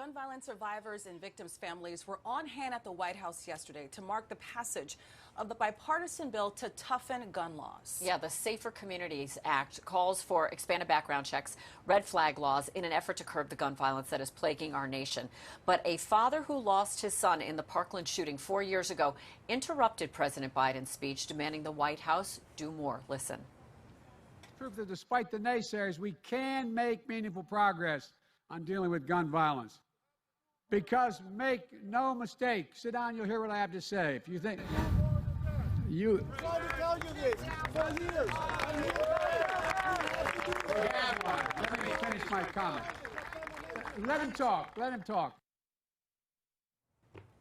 gun violence survivors and victims' families were on hand at the White House yesterday to mark the passage of the bipartisan bill to toughen gun laws. Yeah, the Safer Communities Act calls for expanded background checks, red flag laws in an effort to curb the gun violence that is plaguing our nation. But a father who lost his son in the Parkland shooting 4 years ago interrupted President Biden's speech, demanding the White House do more. Listen. Proof that despite the naysayers, we can make meaningful progress on dealing with gun violence. Because make no mistake, sit down, you'll hear what I have to say. If you think you I'm trying to tell you this for years. let me finish my comment. Let him talk. Let him talk.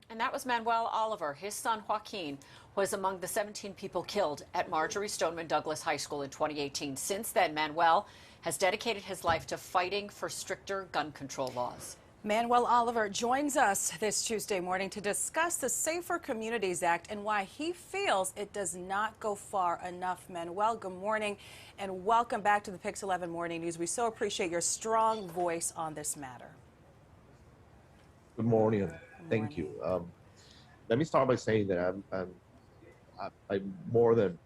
And that was Manuel Oliver. His son, Joaquin, was among the 17 people killed at Marjory Stoneman Douglas High School in 2018. Since then, Manuel has dedicated his life to fighting for stricter gun control laws. Manuel Oliver joins us this Tuesday morning to discuss the Safer Communities Act and why he feels it does not go far enough. Manuel, good morning and welcome back to the Pix 11 Morning News. We so appreciate your strong voice on this matter. Good morning. Thank you. Let me start by saying that I'm more than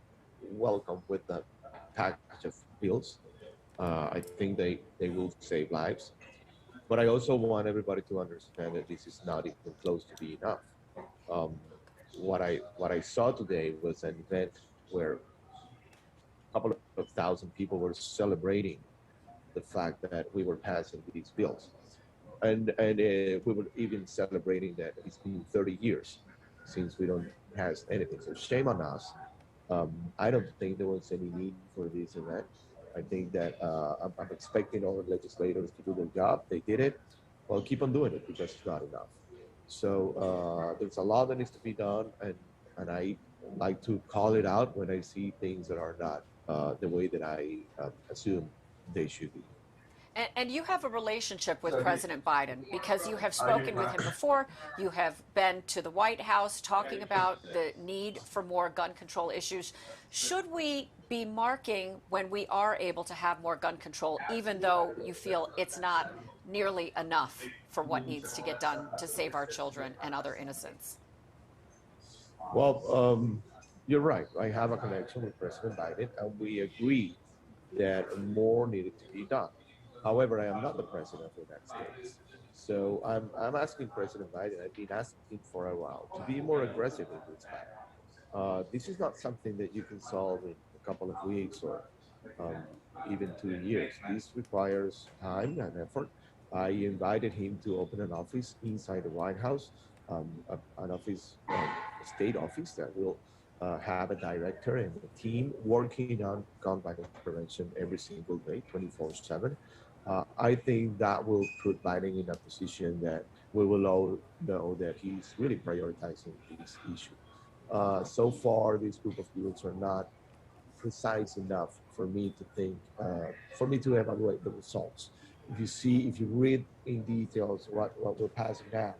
welcome with the package of bills. I think they will save lives. But I also want everybody to understand that this is not even close to be enough. What I saw today was an event where a couple of thousand people were celebrating the fact that we were passing these bills. And we were even celebrating that it's been 30 years since we don't pass anything. So shame on us. I don't think there was any need for this event. I think that I'm expecting all the legislators to do their job. They did it. Well, keep on doing it because it's not enough. So there's a lot that needs to be done, and I like to call it out when I see things that are not the way that I assume they should be. And you have a relationship with President Biden because you have spoken with him before. You have been to the White House talking about the need for more gun control issues. Should we be marking when we are able to have more gun control, even though you feel it's not nearly enough for what needs to get done to save our children and other innocents? Well, you're right. I have a connection with President Biden, and we agree that more needed to be done. However, I am not the president of the United States. So I'm asking President Biden, I've been asking for a while, to be more aggressive in this matter. This is not something that you can solve in a couple of weeks or even 2 years. This requires time and effort. I invited him to open an office inside the White House, an office, a state office that will have a director and a team working on gun violence prevention every single day, 24/7. I think that will put Biden in a position that we will all know that he's really prioritizing this issue. So far, this group of bills are not precise enough for me to think, for me to evaluate the results. If you read in details what we're passing now,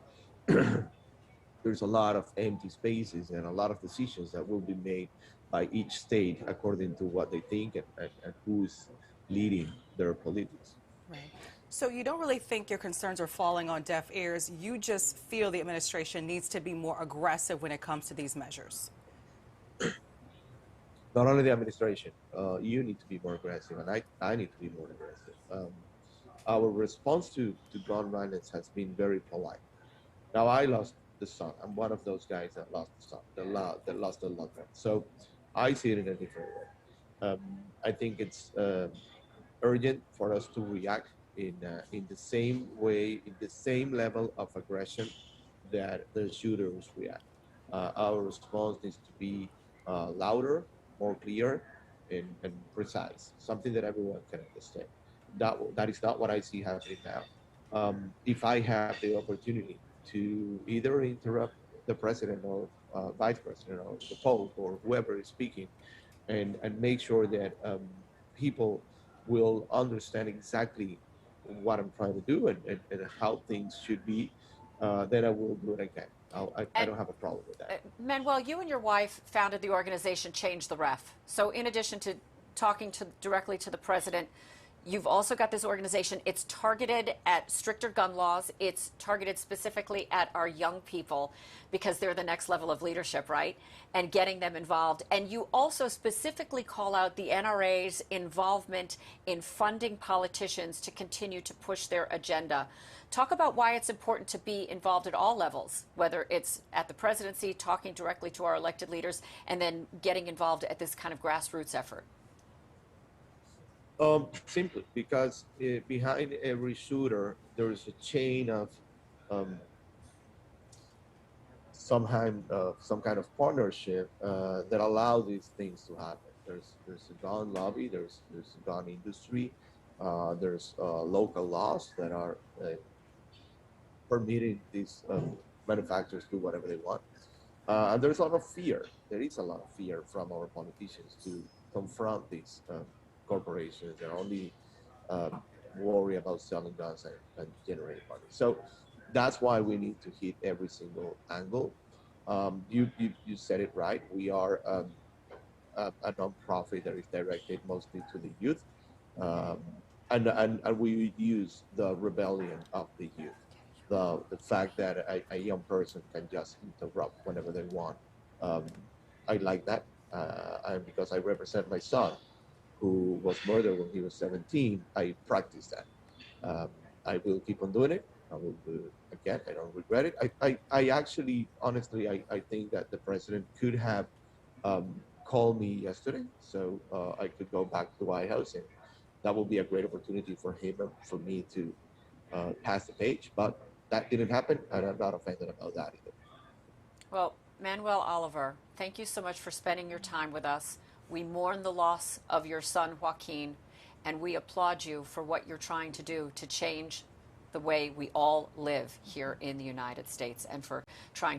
there's a lot of empty spaces and a lot of decisions that will be made by each state according to what they think and who's leading their politics. Right. So you don't really think your concerns are falling on deaf ears. You just feel the administration needs to be more aggressive when it comes to these measures. Not only the administration, you need to be more aggressive, and I need to be more aggressive. Our response to gun violence has been very polite. Now, I lost the son. I'm one of those guys that lost the son, that lost a loved one. So I see it in a different way. I think it's urgent for us to react in the same way, in the same level of aggression that the shooters react. Our response needs to be louder, more clear, and precise, something that everyone can understand. That is not what I see happening now. If I have the opportunity to either interrupt the president or vice president or the Pope or whoever is speaking and make sure that people will understand exactly what I'm trying to do and how things should be, then I will do it again. I don't have a problem with that. Manuel, you and your wife founded the organization Change the Ref. So in addition to talking directly to the president, You've also got this organization. It's targeted at stricter gun laws. It's targeted specifically at our young people because they're the next level of leadership, right? And getting them involved. And you also specifically call out the NRA's involvement in funding politicians to continue to push their agenda. Talk about why it's important to be involved at all levels, whether it's at the presidency, talking directly to our elected leaders, and then getting involved at this kind of grassroots effort. Simply because behind every shooter, there is a chain of some kind of partnership that allow these things to happen. There's a gun lobby, there's a gun industry, there's local laws that are permitting these manufacturers to do whatever they want. And there's a lot of fear. There is a lot of fear from our politicians to confront these corporations that only worry about selling guns and generating money. So that's why we need to hit every single angle. You said it right. We are a nonprofit that is directed mostly to the youth, and we use the rebellion of the youth. The fact that a young person can just interrupt whenever they want. I like that, and because I represent my son, who was murdered when he was 17, I practice that. I will keep on doing it. I will do it again. I don't regret it. I actually, honestly, I think that the president could have called me yesterday, so I could go back to the White House, and that will be a great opportunity for him and for me to pass the page. But that didn't happen, and I'm not offended about that either. Well, Manuel Oliver, thank you so much for spending your time with us. We mourn the loss of your son, Joaquin, and we applaud you for what you're trying to do to change the way we all live here in the United States and for trying to